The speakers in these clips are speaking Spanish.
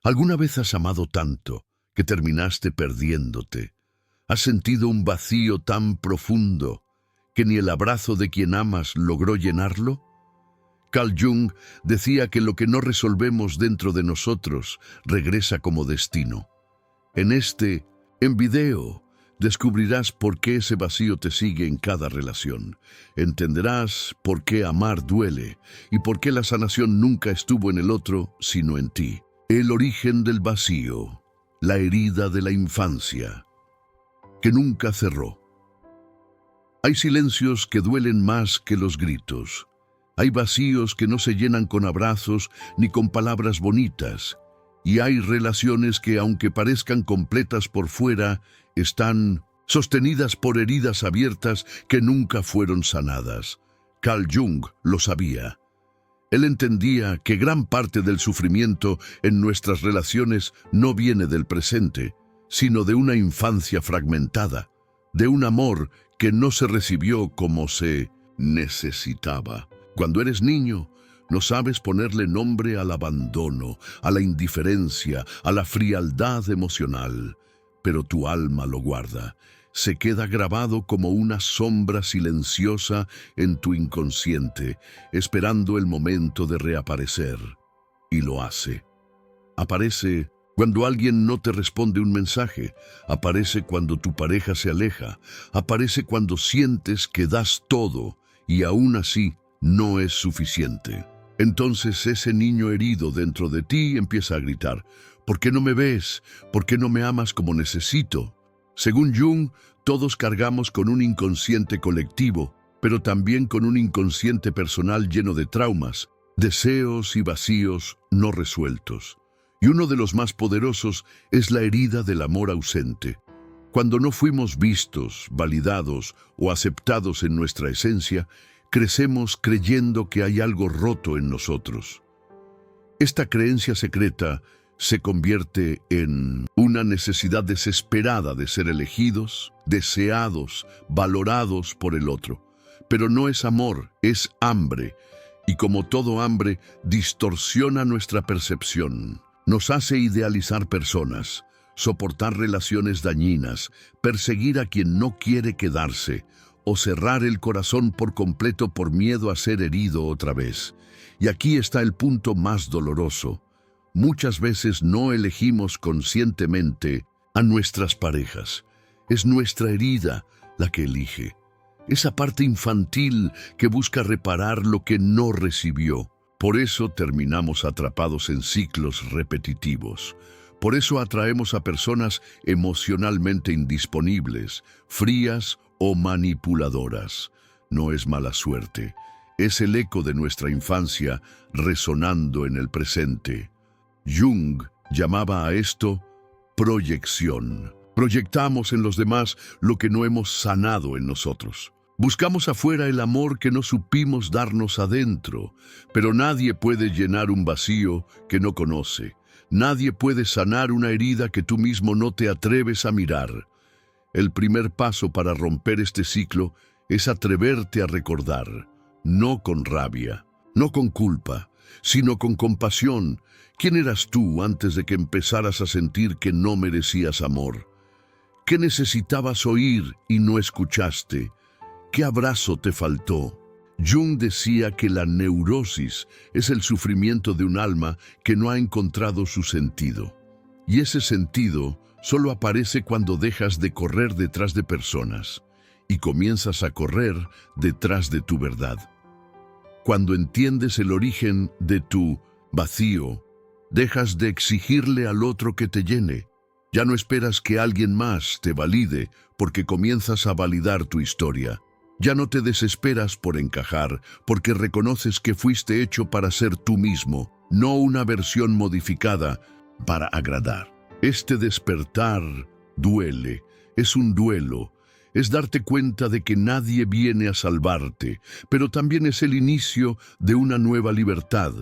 ¿Alguna vez has amado tanto que terminaste perdiéndote? ¿Has sentido un vacío tan profundo que ni el abrazo de quien amas logró llenarlo? Carl Jung decía que lo que no resolvemos dentro de nosotros regresa como destino. En video, descubrirás por qué ese vacío te sigue en cada relación. Entenderás por qué amar duele y por qué la sanación nunca estuvo en el otro, sino en ti. El origen del vacío, la herida de la infancia, que nunca cerró. Hay silencios que duelen más que los gritos. Hay vacíos que no se llenan con abrazos ni con palabras bonitas. Y hay relaciones que, aunque parezcan completas por fuera, están sostenidas por heridas abiertas que nunca fueron sanadas. Carl Jung lo sabía. Él entendía que gran parte del sufrimiento en nuestras relaciones no viene del presente, sino de una infancia fragmentada, de un amor que no se recibió como se necesitaba. Cuando eres niño, no sabes ponerle nombre al abandono, a la indiferencia, a la frialdad emocional, pero tu alma lo guarda. Se queda grabado como una sombra silenciosa en tu inconsciente, esperando el momento de reaparecer. Y lo hace. Aparece cuando alguien no te responde un mensaje, aparece cuando tu pareja se aleja, aparece cuando sientes que das todo y aún así no es suficiente. Entonces ese niño herido dentro de ti empieza a gritar: ¿por qué no me ves? ¿Por qué no me amas como necesito? Según Jung, todos cargamos con un inconsciente colectivo, pero también con un inconsciente personal lleno de traumas, deseos y vacíos no resueltos. Y uno de los más poderosos es la herida del amor ausente. Cuando no fuimos vistos, validados o aceptados en nuestra esencia, crecemos creyendo que hay algo roto en nosotros. Esta creencia secreta se convierte en una necesidad desesperada de ser elegidos, deseados, valorados por el otro. Pero no es amor, es hambre, y como todo hambre, distorsiona nuestra percepción. Nos hace idealizar personas, soportar relaciones dañinas, perseguir a quien no quiere quedarse, o cerrar el corazón por completo por miedo a ser herido otra vez. Y aquí está el punto más doloroso. Muchas veces no elegimos conscientemente a nuestras parejas. Es nuestra herida la que elige. Esa parte infantil que busca reparar lo que no recibió. Por eso terminamos atrapados en ciclos repetitivos. Por eso atraemos a personas emocionalmente indisponibles, frías o manipuladoras. No es mala suerte. Es el eco de nuestra infancia resonando en el presente. Jung llamaba a esto proyección. Proyectamos en los demás lo que no hemos sanado en nosotros. Buscamos afuera el amor que no supimos darnos adentro, pero nadie puede llenar un vacío que no conoce. Nadie puede sanar una herida que tú mismo no te atreves a mirar. El primer paso para romper este ciclo es atreverte a recordar, no con rabia, no con culpa, sino con compasión. ¿Quién eras tú antes de que empezaras a sentir que no merecías amor? ¿Qué necesitabas oír y no escuchaste? ¿Qué abrazo te faltó? Jung decía que la neurosis es el sufrimiento de un alma que no ha encontrado su sentido. Y ese sentido solo aparece cuando dejas de correr detrás de personas y comienzas a correr detrás de tu verdad. Cuando entiendes el origen de tu vacío, dejas de exigirle al otro que te llene. Ya no esperas que alguien más te valide porque comienzas a validar tu historia. Ya no te desesperas por encajar porque reconoces que fuiste hecho para ser tú mismo, no una versión modificada para agradar. Este despertar duele, es un duelo. Es darte cuenta de que nadie viene a salvarte, pero también es el inicio de una nueva libertad.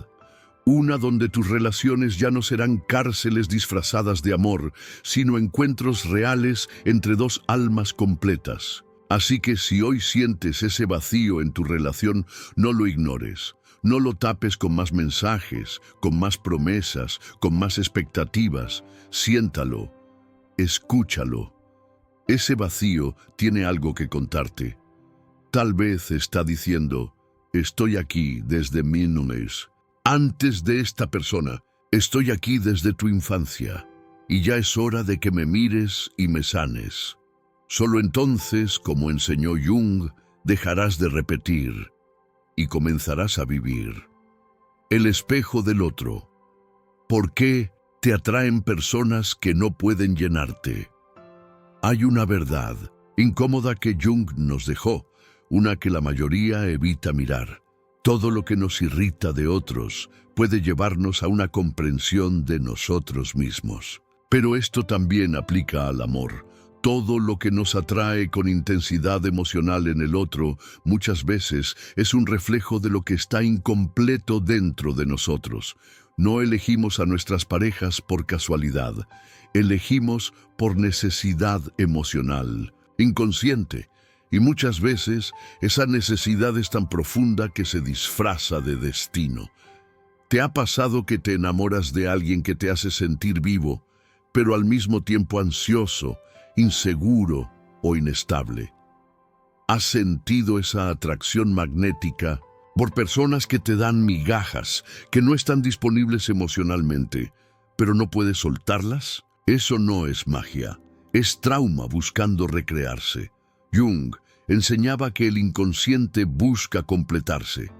Una donde tus relaciones ya no serán cárceles disfrazadas de amor, sino encuentros reales entre dos almas completas. Así que si hoy sientes ese vacío en tu relación, no lo ignores. No lo tapes con más mensajes, con más promesas, con más expectativas. Siéntalo, escúchalo. Ese vacío tiene algo que contarte. Tal vez está diciendo, estoy aquí desde mi niñez. Antes de esta persona, estoy aquí desde tu infancia. Y ya es hora de que me mires y me sanes. Solo entonces, como enseñó Jung, dejarás de repetir y comenzarás a vivir. El espejo del otro. ¿Por qué te atraen personas que no pueden llenarte? Hay una verdad incómoda que Jung nos dejó, una que la mayoría evita mirar. Todo lo que nos irrita de otros puede llevarnos a una comprensión de nosotros mismos. Pero esto también aplica al amor. Todo lo que nos atrae con intensidad emocional en el otro muchas veces es un reflejo de lo que está incompleto dentro de nosotros. No elegimos a nuestras parejas por casualidad. Elegimos por necesidad emocional, inconsciente. Y muchas veces esa necesidad es tan profunda que se disfraza de destino. ¿Te ha pasado que te enamoras de alguien que te hace sentir vivo, pero al mismo tiempo ansioso, inseguro o inestable? ¿Has sentido esa atracción magnética por personas que te dan migajas, que no están disponibles emocionalmente, pero no puedes soltarlas? Eso no es magia, es trauma buscando recrearse. Jung enseñaba que el inconsciente busca completarse,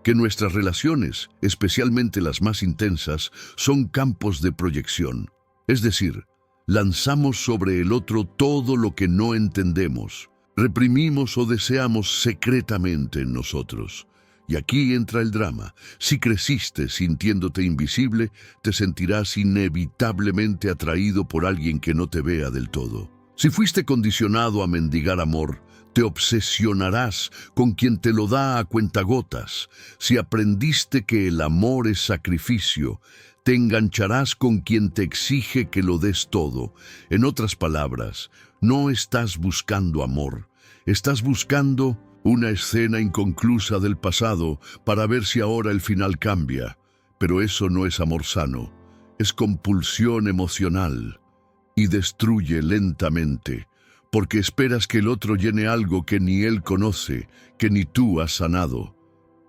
que nuestras relaciones, especialmente las más intensas, son campos de proyección. Es decir, lanzamos sobre el otro todo lo que no entendemos, reprimimos o deseamos secretamente en nosotros. Y aquí entra el drama. Si creciste sintiéndote invisible, te sentirás inevitablemente atraído por alguien que no te vea del todo. Si fuiste condicionado a mendigar amor, te obsesionarás con quien te lo da a cuentagotas. Si aprendiste que el amor es sacrificio, te engancharás con quien te exige que lo des todo. En otras palabras, no estás buscando amor, estás buscando una escena inconclusa del pasado para ver si ahora el final cambia. Pero eso no es amor sano, es compulsión emocional y destruye lentamente, porque esperas que el otro llene algo que ni él conoce, que ni tú has sanado.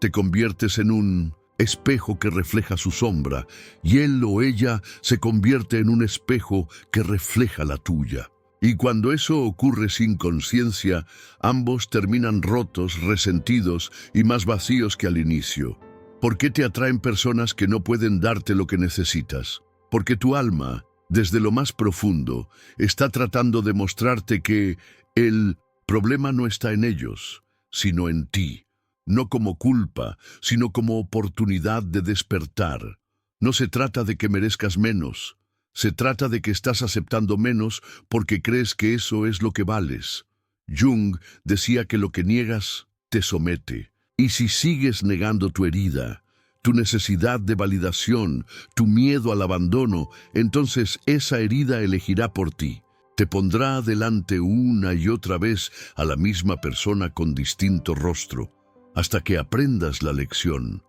Te conviertes en un espejo que refleja su sombra, y él o ella se convierte en un espejo que refleja la tuya. Y cuando eso ocurre sin conciencia, ambos terminan rotos, resentidos y más vacíos que al inicio. ¿Por qué te atraen personas que no pueden darte lo que necesitas? Porque tu alma, desde lo más profundo, está tratando de mostrarte que el problema no está en ellos, sino en ti. No como culpa, sino como oportunidad de despertar. No se trata de que merezcas menos. Se trata de que estás aceptando menos porque crees que eso es lo que vales. Jung decía que lo que niegas te somete. Y si sigues negando tu herida, tu necesidad de validación, tu miedo al abandono, entonces esa herida elegirá por ti. Te pondrá delante una y otra vez a la misma persona con distinto rostro, hasta que aprendas la lección.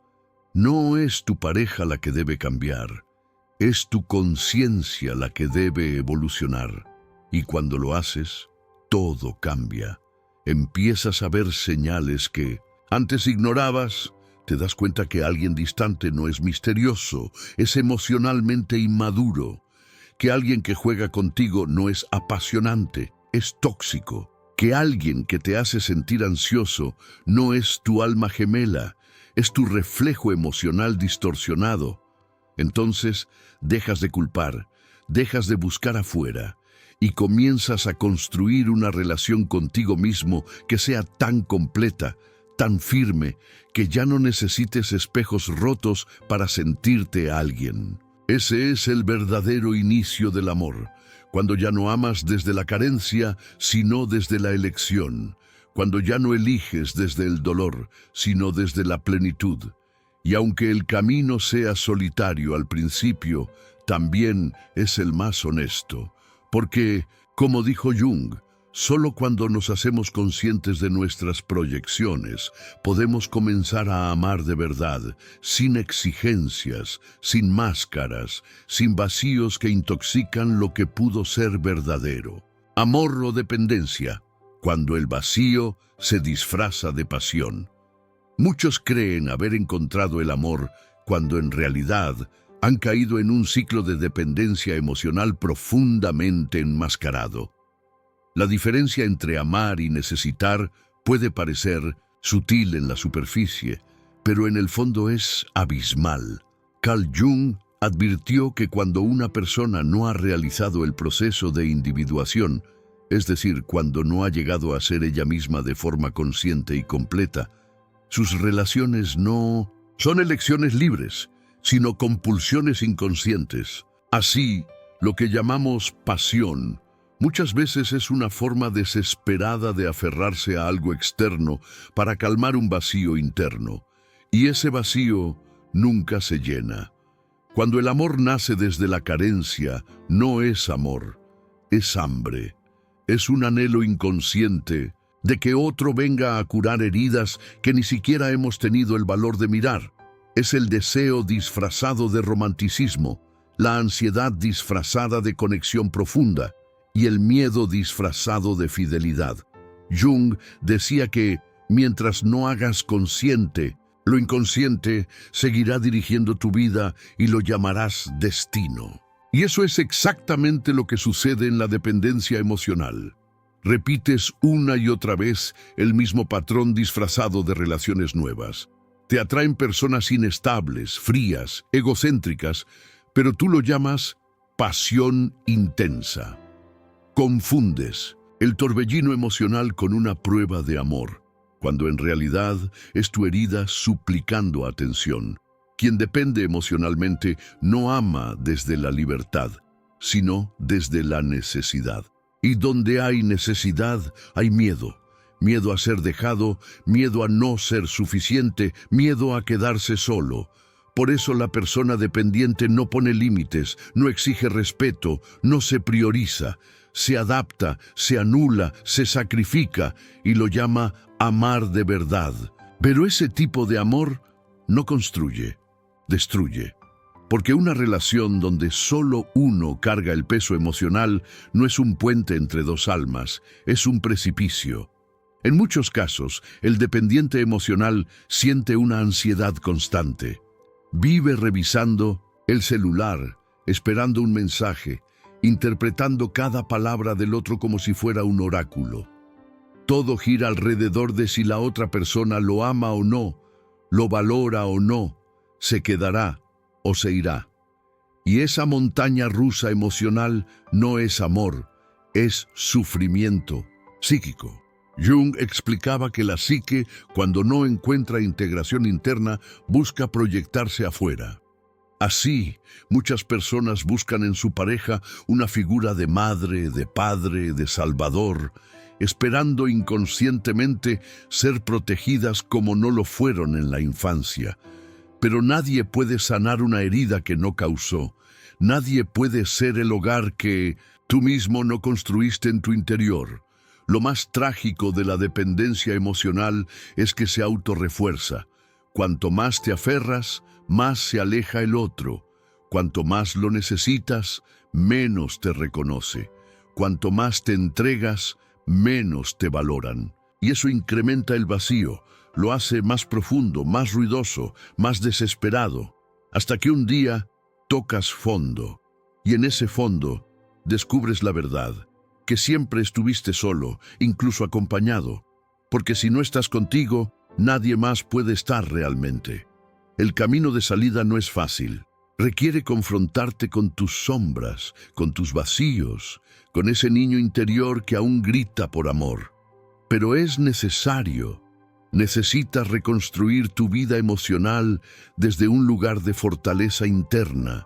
No es tu pareja la que debe cambiar, es tu conciencia la que debe evolucionar. Y cuando lo haces, todo cambia. Empiezas a ver señales que antes ignorabas. Te das cuenta que alguien distante no es misterioso, es emocionalmente inmaduro. Que alguien que juega contigo no es apasionante, es tóxico. Que alguien que te hace sentir ansioso no es tu alma gemela, es tu reflejo emocional distorsionado. Entonces dejas de culpar, dejas de buscar afuera y comienzas a construir una relación contigo mismo que sea tan completa, tan firme, que ya no necesites espejos rotos para sentirte alguien. Ese es el verdadero inicio del amor, cuando ya no amas desde la carencia, sino desde la elección, cuando ya no eliges desde el dolor, sino desde la plenitud. Y aunque el camino sea solitario al principio, también es el más honesto, porque, como dijo Jung, Solo cuando nos hacemos conscientes de nuestras proyecciones, podemos comenzar a amar de verdad, sin exigencias, sin máscaras, sin vacíos que intoxican lo que pudo ser verdadero. Amor o dependencia, cuando el vacío se disfraza de pasión. Muchos creen haber encontrado el amor cuando en realidad han caído en un ciclo de dependencia emocional profundamente enmascarado. La diferencia entre amar y necesitar puede parecer sutil en la superficie, pero en el fondo es abismal. Carl Jung advirtió que cuando una persona no ha realizado el proceso de individuación, es decir, cuando no ha llegado a ser ella misma de forma consciente y completa, sus relaciones no son elecciones libres, sino compulsiones inconscientes. Así, lo que llamamos pasión muchas veces es una forma desesperada de aferrarse a algo externo para calmar un vacío interno, y ese vacío nunca se llena. Cuando el amor nace desde la carencia, no es amor, es hambre. Es un anhelo inconsciente de que otro venga a curar heridas que ni siquiera hemos tenido el valor de mirar. Es el deseo disfrazado de romanticismo, la ansiedad disfrazada de conexión profunda y el miedo disfrazado de fidelidad. Jung decía que, mientras no hagas consciente, lo inconsciente seguirá dirigiendo tu vida y lo llamarás destino. Y eso es exactamente lo que sucede en la dependencia emocional. Repites una y otra vez el mismo patrón disfrazado de relaciones nuevas. Te atraen personas inestables, frías, egocéntricas, pero tú lo llamas pasión intensa. Confundes el torbellino emocional con una prueba de amor, cuando en realidad es tu herida suplicando atención. Quien depende emocionalmente no ama desde la libertad, sino desde la necesidad. Y donde hay necesidad, hay miedo. Miedo a ser dejado, miedo a no ser suficiente, miedo a quedarse solo. Por eso la persona dependiente no pone límites, no exige respeto, no se prioriza, se adapta, se anula, se sacrifica y lo llama amar de verdad. Pero ese tipo de amor no construye, destruye. Porque una relación donde solo uno carga el peso emocional no es un puente entre dos almas, es un precipicio. En muchos casos, el dependiente emocional siente una ansiedad constante. Vive revisando el celular, esperando un mensaje, interpretando cada palabra del otro como si fuera un oráculo. Todo gira alrededor de si la otra persona lo ama o no, lo valora o no, se quedará o se irá. Y esa montaña rusa emocional no es amor, es sufrimiento psíquico. Jung explicaba que la psique, cuando no encuentra integración interna, busca proyectarse afuera. Así, muchas personas buscan en su pareja una figura de madre, de padre, de salvador, esperando inconscientemente ser protegidas como no lo fueron en la infancia. Pero nadie puede sanar una herida que no causó. Nadie puede ser el hogar que tú mismo no construiste en tu interior. Lo más trágico de la dependencia emocional es que se autorrefuerza. Cuanto más te aferras, más se aleja el otro. Cuanto más lo necesitas, menos te reconoce. Cuanto más te entregas, menos te valoran. Y eso incrementa el vacío, lo hace más profundo, más ruidoso, más desesperado, hasta que un día tocas fondo. Y en ese fondo descubres la verdad, que siempre estuviste solo, incluso acompañado, porque si no estás contigo, nadie más puede estar realmente. El camino de salida no es fácil. Requiere confrontarte con tus sombras, con tus vacíos, con ese niño interior que aún grita por amor. Pero es necesario. Necesitas reconstruir tu vida emocional desde un lugar de fortaleza interna.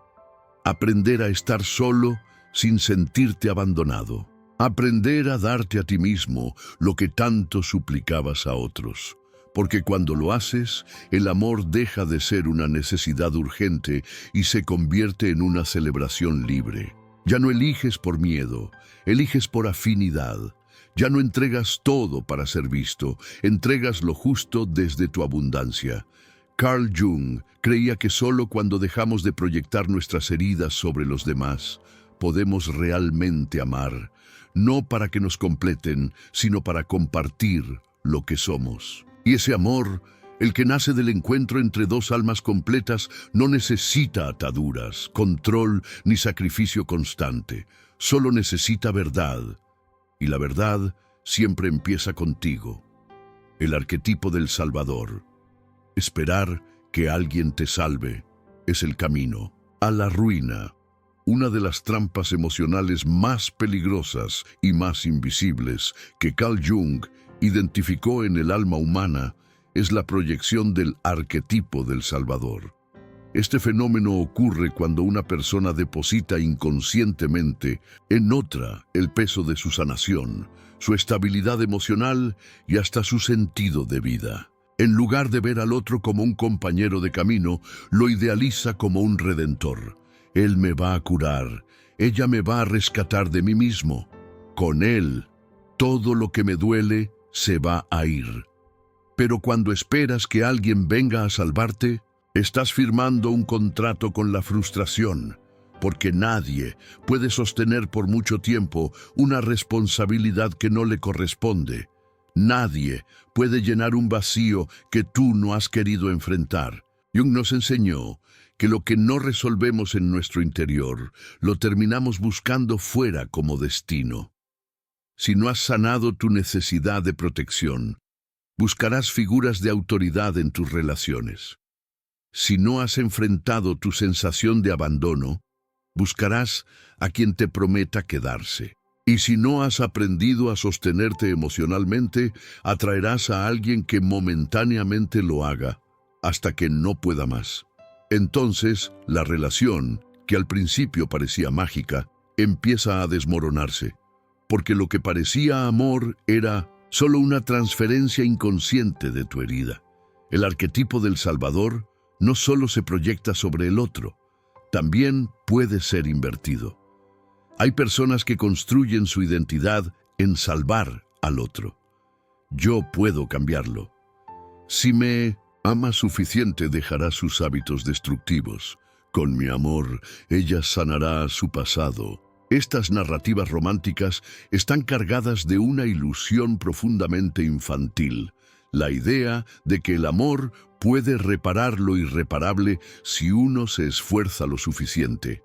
Aprender a estar solo sin sentirte abandonado. Aprender a darte a ti mismo lo que tanto suplicabas a otros. Porque cuando lo haces, el amor deja de ser una necesidad urgente y se convierte en una celebración libre. Ya no eliges por miedo, eliges por afinidad. Ya no entregas todo para ser visto, entregas lo justo desde tu abundancia. Carl Jung creía que solo cuando dejamos de proyectar nuestras heridas sobre los demás, podemos realmente amar, no para que nos completen, sino para compartir lo que somos. Y ese amor, el que nace del encuentro entre dos almas completas, no necesita ataduras, control ni sacrificio constante. Solo necesita verdad. Y la verdad siempre empieza contigo. El arquetipo del Salvador. Esperar que alguien te salve es el camino a la ruina. Una de las trampas emocionales más peligrosas y más invisibles que Carl Jung identificó en el alma humana es la proyección del arquetipo del Salvador. Este fenómeno ocurre cuando una persona deposita inconscientemente en otra el peso de su sanación, su estabilidad emocional y hasta su sentido de vida. En lugar de ver al otro como un compañero de camino, lo idealiza como un redentor. Él me va a curar, ella me va a rescatar de mí mismo. Con él, todo lo que me duele se va a ir. Pero cuando esperas que alguien venga a salvarte, estás firmando un contrato con la frustración, porque nadie puede sostener por mucho tiempo una responsabilidad que no le corresponde. Nadie puede llenar un vacío que tú no has querido enfrentar. Jung nos enseñó que lo que no resolvemos en nuestro interior, lo terminamos buscando fuera como destino. Si no has sanado tu necesidad de protección, buscarás figuras de autoridad en tus relaciones. Si no has enfrentado tu sensación de abandono, buscarás a quien te prometa quedarse. Y si no has aprendido a sostenerte emocionalmente, atraerás a alguien que momentáneamente lo haga, hasta que no pueda más. Entonces, la relación, que al principio parecía mágica, empieza a desmoronarse, porque lo que parecía amor era solo una transferencia inconsciente de tu herida. El arquetipo del Salvador no solo se proyecta sobre el otro, también puede ser invertido. Hay personas que construyen su identidad en salvar al otro. Yo puedo cambiarlo. Si me ama suficiente, dejará sus hábitos destructivos. Con mi amor, ella sanará su pasado. Estas narrativas románticas están cargadas de una ilusión profundamente infantil. La idea de que el amor puede reparar lo irreparable si uno se esfuerza lo suficiente.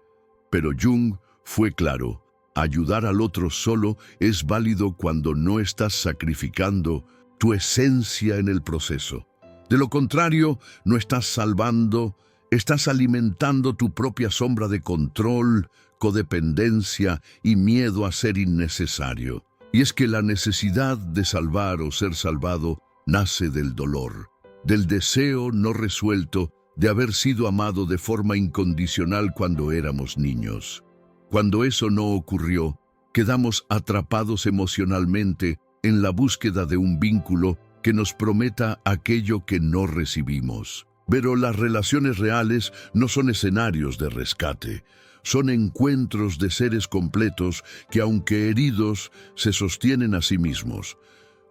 Pero Jung fue claro: ayudar al otro solo es válido cuando no estás sacrificando tu esencia en el proceso. De lo contrario, no estás salvando, estás alimentando tu propia sombra de control, codependencia y miedo a ser innecesario. Y es que la necesidad de salvar o ser salvado nace del dolor, del deseo no resuelto de haber sido amado de forma incondicional cuando éramos niños. Cuando eso no ocurrió, quedamos atrapados emocionalmente en la búsqueda de un vínculo que nos prometa aquello que no recibimos. Pero las relaciones reales no son escenarios de rescate, son encuentros de seres completos que, aunque heridos, se sostienen a sí mismos.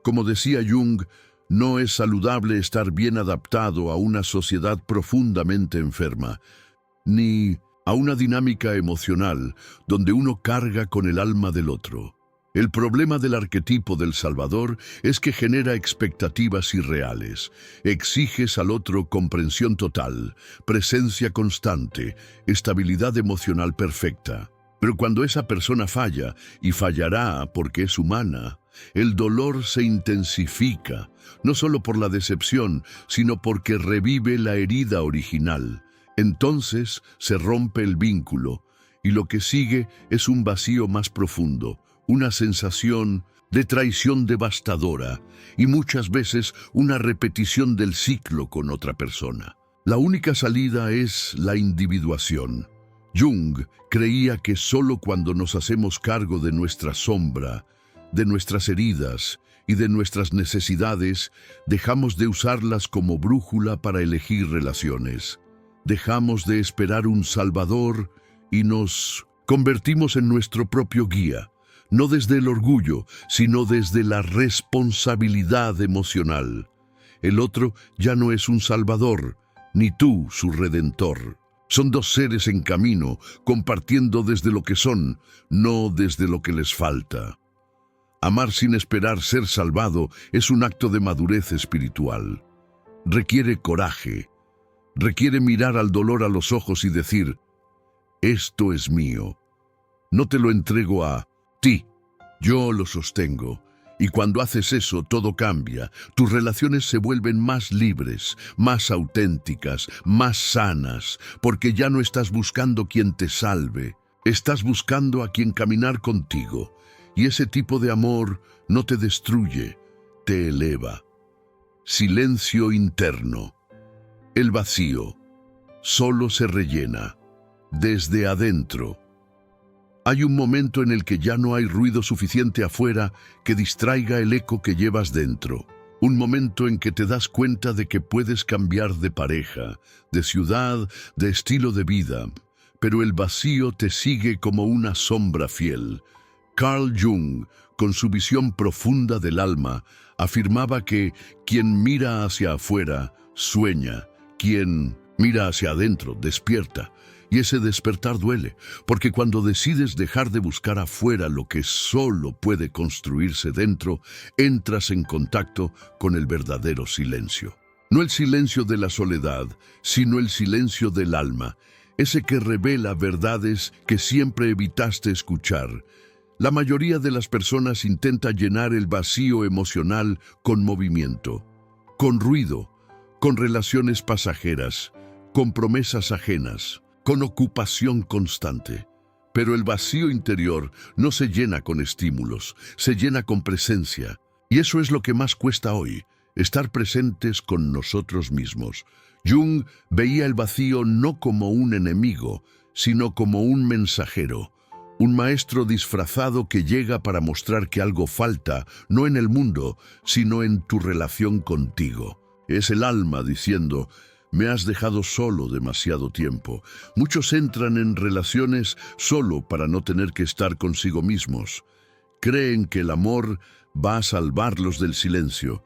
Como decía Jung, no es saludable estar bien adaptado a una sociedad profundamente enferma, ni a una dinámica emocional donde uno carga con el alma del otro. El problema del arquetipo del Salvador es que genera expectativas irreales. Exiges al otro comprensión total, presencia constante, estabilidad emocional perfecta. Pero cuando esa persona falla, y fallará porque es humana, el dolor se intensifica, no solo por la decepción, sino porque revive la herida original. Entonces se rompe el vínculo, y lo que sigue es un vacío más profundo, una sensación de traición devastadora y muchas veces una repetición del ciclo con otra persona. La única salida es la individuación. Jung creía que solo cuando nos hacemos cargo de nuestra sombra, de nuestras heridas y de nuestras necesidades, dejamos de usarlas como brújula para elegir relaciones. Dejamos de esperar un salvador y nos convertimos en nuestro propio guía. no desde el orgullo, sino desde la responsabilidad emocional. El otro ya no es un salvador, ni tú su redentor. Son dos seres en camino, compartiendo desde lo que son, no desde lo que les falta. Amar sin esperar ser salvado es un acto de madurez espiritual. Requiere coraje, requiere mirar al dolor a los ojos y decir, esto es mío, no te lo entrego a ti, yo lo sostengo. Y cuando haces eso, todo cambia. Tus relaciones se vuelven más libres, más auténticas, más sanas, porque ya no estás buscando quien te salve, estás buscando a quien caminar contigo. Y ese tipo de amor no te destruye, te eleva. Silencio interno. El vacío solo se rellena desde adentro. Hay un momento en el que ya no hay ruido suficiente afuera que distraiga el eco que llevas dentro. Un momento en que te das cuenta de que puedes cambiar de pareja, de ciudad, de estilo de vida, pero el vacío te sigue como una sombra fiel. Carl Jung, con su visión profunda del alma, afirmaba que quien mira hacia afuera sueña, quien mira hacia adentro despierta. Y ese despertar duele, porque cuando decides dejar de buscar afuera lo que solo puede construirse dentro, entras en contacto con el verdadero silencio. No el silencio de la soledad, sino el silencio del alma, ese que revela verdades que siempre evitaste escuchar. La mayoría de las personas intenta llenar el vacío emocional con movimiento, con ruido, con relaciones pasajeras, con promesas ajenas, con ocupación constante. Pero el vacío interior no se llena con estímulos, se llena con presencia. Y eso es lo que más cuesta hoy, estar presentes con nosotros mismos. Jung veía el vacío no como un enemigo, sino como un mensajero, un maestro disfrazado que llega para mostrar que algo falta, no en el mundo, sino en tu relación contigo. Es el alma diciendo, me has dejado solo demasiado tiempo. Muchos entran en relaciones solo para no tener que estar consigo mismos. Creen que el amor va a salvarlos del silencio,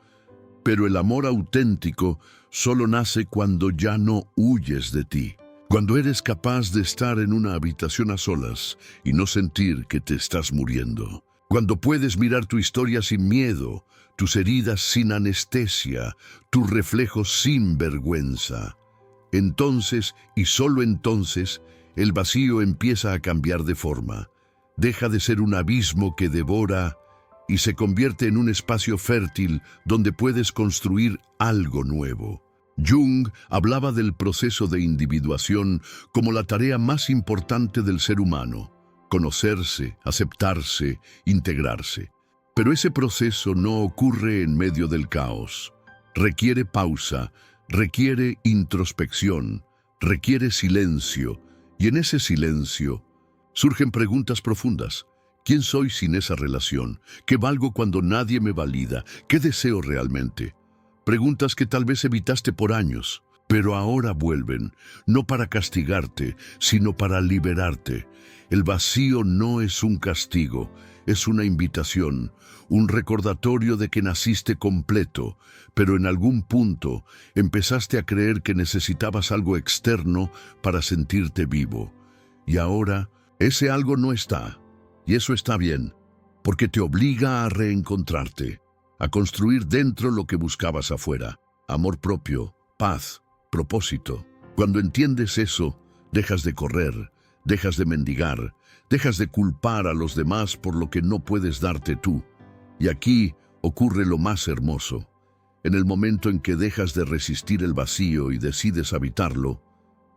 pero el amor auténtico solo nace cuando ya no huyes de ti. Cuando eres capaz de estar en una habitación a solas y no sentir que te estás muriendo. Cuando puedes mirar tu historia sin miedo, tus heridas sin anestesia, tus reflejos sin vergüenza. Entonces, y solo entonces, el vacío empieza a cambiar de forma. Deja de ser un abismo que devora y se convierte en un espacio fértil donde puedes construir algo nuevo. Jung hablaba del proceso de individuación como la tarea más importante del ser humano. Conocerse, aceptarse, integrarse. Pero ese proceso no ocurre en medio del caos. Requiere pausa, requiere introspección, requiere silencio, y en ese silencio surgen preguntas profundas. ¿Quién soy sin esa relación? ¿Qué valgo cuando nadie me valida? ¿Qué deseo realmente? Preguntas que tal vez evitaste por años, pero ahora vuelven, no para castigarte, sino para liberarte. El vacío no es un castigo, es una invitación, un recordatorio de que naciste completo, pero en algún punto empezaste a creer que necesitabas algo externo para sentirte vivo. Y ahora ese algo no está, y eso está bien, porque te obliga a reencontrarte, a construir dentro lo que buscabas afuera. Amor propio, paz, propósito. Cuando entiendes eso, dejas de correr, dejas de mendigar, dejas de culpar a los demás por lo que no puedes darte tú. Y aquí ocurre lo más hermoso. En el momento en que dejas de resistir el vacío y decides habitarlo,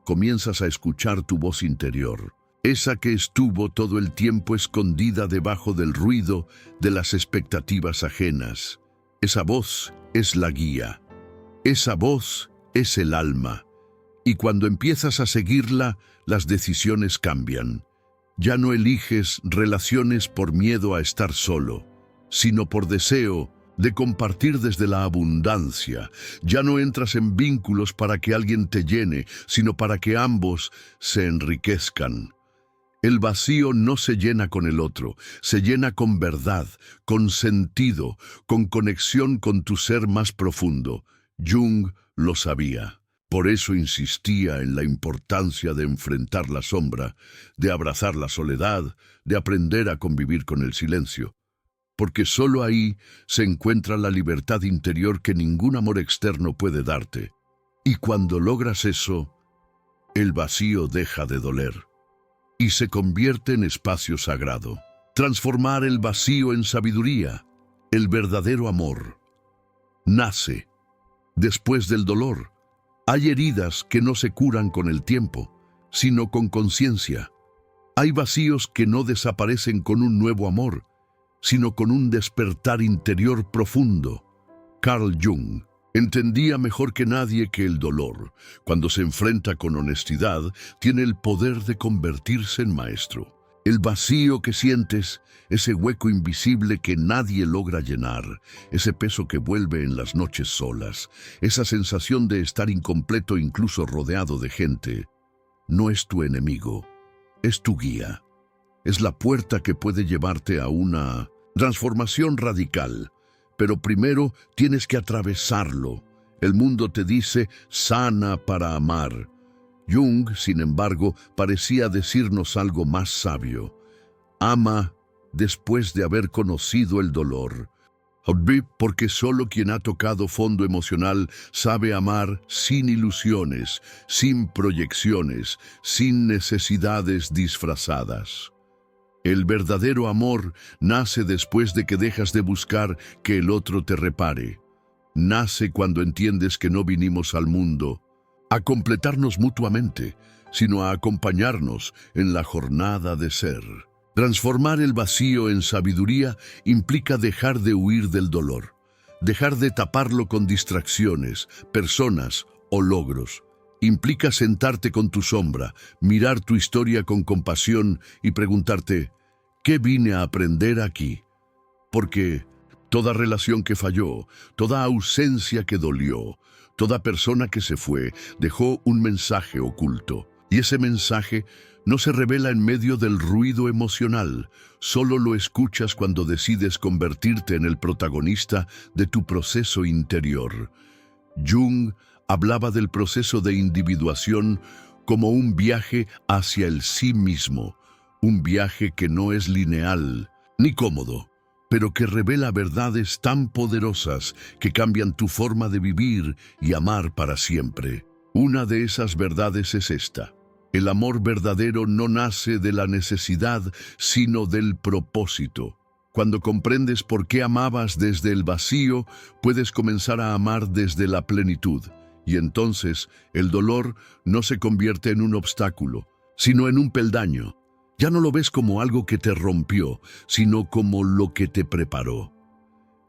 comienzas a escuchar tu voz interior, esa que estuvo todo el tiempo escondida debajo del ruido de las expectativas ajenas. Esa voz es la guía. Esa voz es el alma. Y cuando empiezas a seguirla, las decisiones cambian. Ya no eliges relaciones por miedo a estar solo, sino por deseo de compartir desde la abundancia. Ya no entras en vínculos para que alguien te llene, sino para que ambos se enriquezcan. El vacío no se llena con el otro, se llena con verdad, con sentido, con conexión con tu ser más profundo. Jung lo sabía. Por eso insistía en la importancia de enfrentar la sombra, de abrazar la soledad, de aprender a convivir con el silencio. Porque solo ahí se encuentra la libertad interior que ningún amor externo puede darte. Y cuando logras eso, el vacío deja de doler y se convierte en espacio sagrado. Transformar el vacío en sabiduría. El verdadero amor nace después del dolor. Hay heridas que no se curan con el tiempo, sino con conciencia. Hay vacíos que no desaparecen con un nuevo amor, sino con un despertar interior profundo. Carl Jung entendía mejor que nadie que el dolor, cuando se enfrenta con honestidad, tiene el poder de convertirse en maestro. El vacío que sientes, ese hueco invisible que nadie logra llenar, ese peso que vuelve en las noches solas, esa sensación de estar incompleto incluso rodeado de gente, no es tu enemigo, es tu guía. Es la puerta que puede llevarte a una transformación radical. Pero primero tienes que atravesarlo. El mundo te dice, sana para amar. Jung, sin embargo, parecía decirnos algo más sabio. Ama después de haber conocido el dolor. Porque solo quien ha tocado fondo emocional sabe amar sin ilusiones, sin proyecciones, sin necesidades disfrazadas. El verdadero amor nace después de que dejas de buscar que el otro te repare. Nace cuando entiendes que no vinimos al mundo a completarnos mutuamente, sino a acompañarnos en la jornada de ser. Transformar el vacío en sabiduría implica dejar de huir del dolor, dejar de taparlo con distracciones, personas o logros. Implica sentarte con tu sombra, mirar tu historia con compasión y preguntarte, ¿qué vine a aprender aquí? Porque toda relación que falló, toda ausencia que dolió, toda persona que se fue, dejó un mensaje oculto. Y ese mensaje no se revela en medio del ruido emocional, solo lo escuchas cuando decides convertirte en el protagonista de tu proceso interior. Jung hablaba del proceso de individuación como un viaje hacia el sí mismo, un viaje que no es lineal ni cómodo, pero que revela verdades tan poderosas que cambian tu forma de vivir y amar para siempre. Una de esas verdades es esta: el amor verdadero no nace de la necesidad, sino del propósito. Cuando comprendes por qué amabas desde el vacío, puedes comenzar a amar desde la plenitud. Y entonces el dolor no se convierte en un obstáculo, sino en un peldaño. Ya no lo ves como algo que te rompió, sino como lo que te preparó.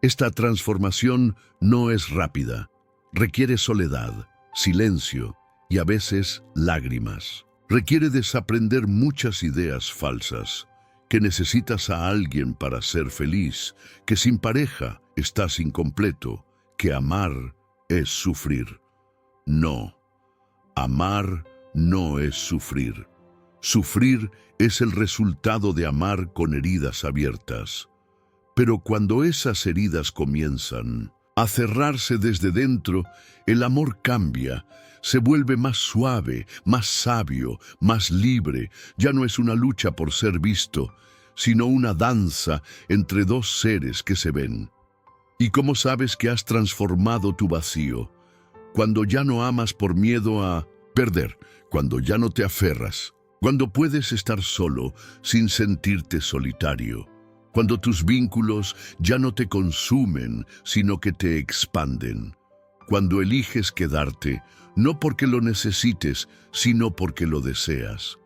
Esta transformación no es rápida. Requiere soledad, silencio y a veces lágrimas. Requiere desaprender muchas ideas falsas, que necesitas a alguien para ser feliz, que sin pareja estás incompleto, que amar es sufrir. No, amar no es sufrir. Sufrir es el resultado de amar con heridas abiertas. Pero cuando esas heridas comienzan a cerrarse desde dentro, el amor cambia, se vuelve más suave, más sabio, más libre. Ya no es una lucha por ser visto, sino una danza entre dos seres que se ven. ¿Y cómo sabes que has transformado tu vacío? Cuando ya no amas por miedo a perder, cuando ya no te aferras, cuando puedes estar solo sin sentirte solitario, cuando tus vínculos ya no te consumen, sino que te expanden, cuando eliges quedarte, no porque lo necesites, sino porque lo deseas.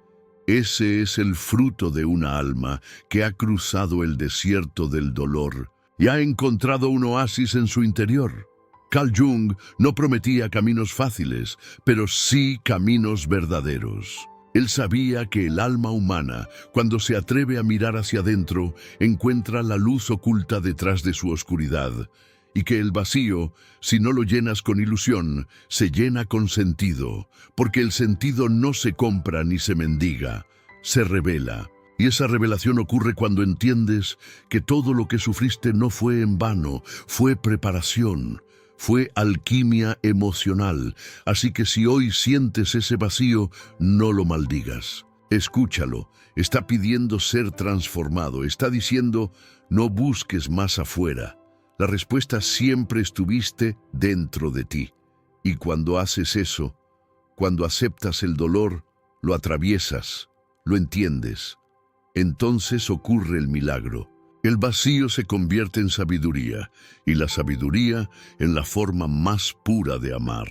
Ese es el fruto de una alma que ha cruzado el desierto del dolor y ha encontrado un oasis en su interior. Carl Jung no prometía caminos fáciles, pero sí caminos verdaderos. Él sabía que el alma humana, cuando se atreve a mirar hacia adentro, encuentra la luz oculta detrás de su oscuridad, y que el vacío, si no lo llenas con ilusión, se llena con sentido, porque el sentido no se compra ni se mendiga, se revela. Y esa revelación ocurre cuando entiendes que todo lo que sufriste no fue en vano, fue preparación, fue alquimia emocional. Así que si hoy sientes ese vacío, no lo maldigas. Escúchalo, está pidiendo ser transformado, está diciendo, no busques más afuera. La respuesta siempre estuviste dentro de ti. Y cuando haces eso, cuando aceptas el dolor, lo atraviesas, lo entiendes. Entonces ocurre el milagro. El vacío se convierte en sabiduría y la sabiduría en la forma más pura de amar.